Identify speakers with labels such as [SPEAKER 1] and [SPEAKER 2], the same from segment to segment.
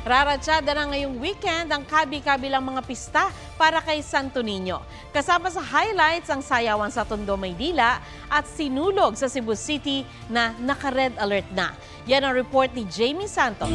[SPEAKER 1] Raratsada na ngayong weekend ang kabi-kabilang mga pista para kay Santo Niño. Kasama sa highlights ang sayawan sa Tondo, Maynila at sinulog sa Cebu City na naka-red alert na. Yan ang report ni Jamie Santos.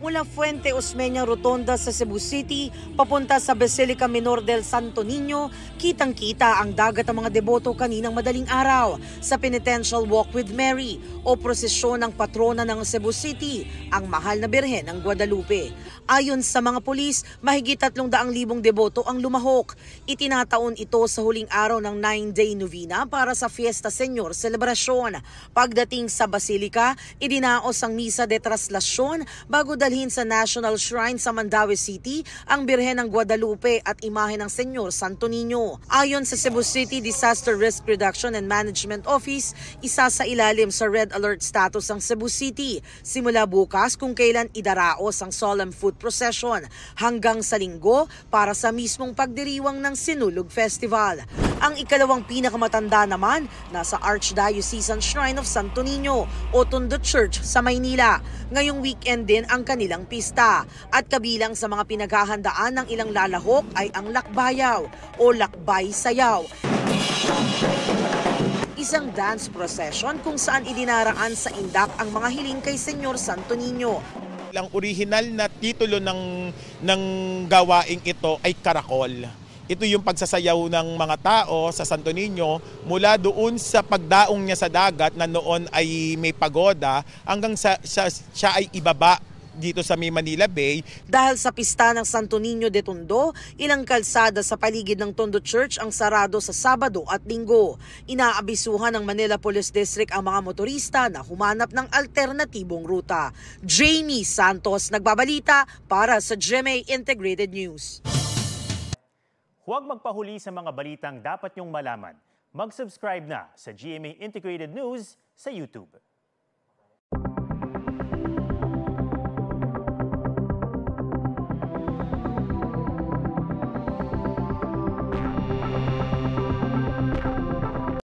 [SPEAKER 2] Mula Fuente Osmeña Rotonda sa Cebu City, papunta sa Basilica Minor del Santo Niño, kitang-kita ang dagat ng mga deboto kaninang madaling araw sa Penitential Walk with Mary o prosesyon ng patrona ng Cebu City, ang Mahal na Birhen ng Guadalupe. Ayon sa mga pulis, mahigit 300,000 deboto ang lumahok. Itinataon ito sa huling araw ng 9-day novena para sa Fiesta Señor Celebrasyon. Pagdating sa Basilica, idinaos ang Misa de Traslasyon bago dalhin sa National Shrine sa Mandaue City ang Birhen ng Guadalupe at imahe ng Señor Santo Niño. Ayon sa Cebu City Disaster Risk Reduction and Management Office, isa sa ilalim sa red alert status ang Cebu City simula bukas kung kailan idaraos ang solemn foot procession hanggang sa Linggo para sa mismong pagdiriwang ng Sinulog Festival. Ang ikalawang pinakamatanda naman nasa Archdiocesan Shrine of Santo Niño o Tondo Church sa Maynila. Ngayong weekend din ang kanilang pista at kabilang sa mga pinaghahandaan ng ilang lalahok ay ang Lakbayaw o Lakbay Sayaw. Isang dance procession kung saan idinaraan sa indak ang mga hiling kay Señor Santo Niño.
[SPEAKER 3] Ang original na titulo ng gawaing ito ay Karakol. Ito yung pagsasayaw ng mga tao sa Santo Niño mula doon sa pagdaong niya sa dagat na noon ay may pagoda hanggang siya ay ibaba dito sa May Manila Bay.
[SPEAKER 2] Dahil sa pista ng Santo Niño de Tondo, ilang kalsada sa paligid ng Tondo Church ang sarado sa Sabado at Linggo. Inaabisuhan ng Manila Police District ang mga motorista na humanap ng alternatibong ruta. Jamie Santos, nagbabalita para sa GMA Integrated News.
[SPEAKER 4] Huwag magpahuli sa mga balitang dapat niyong malaman. Mag-subscribe na sa GMA Integrated News sa YouTube.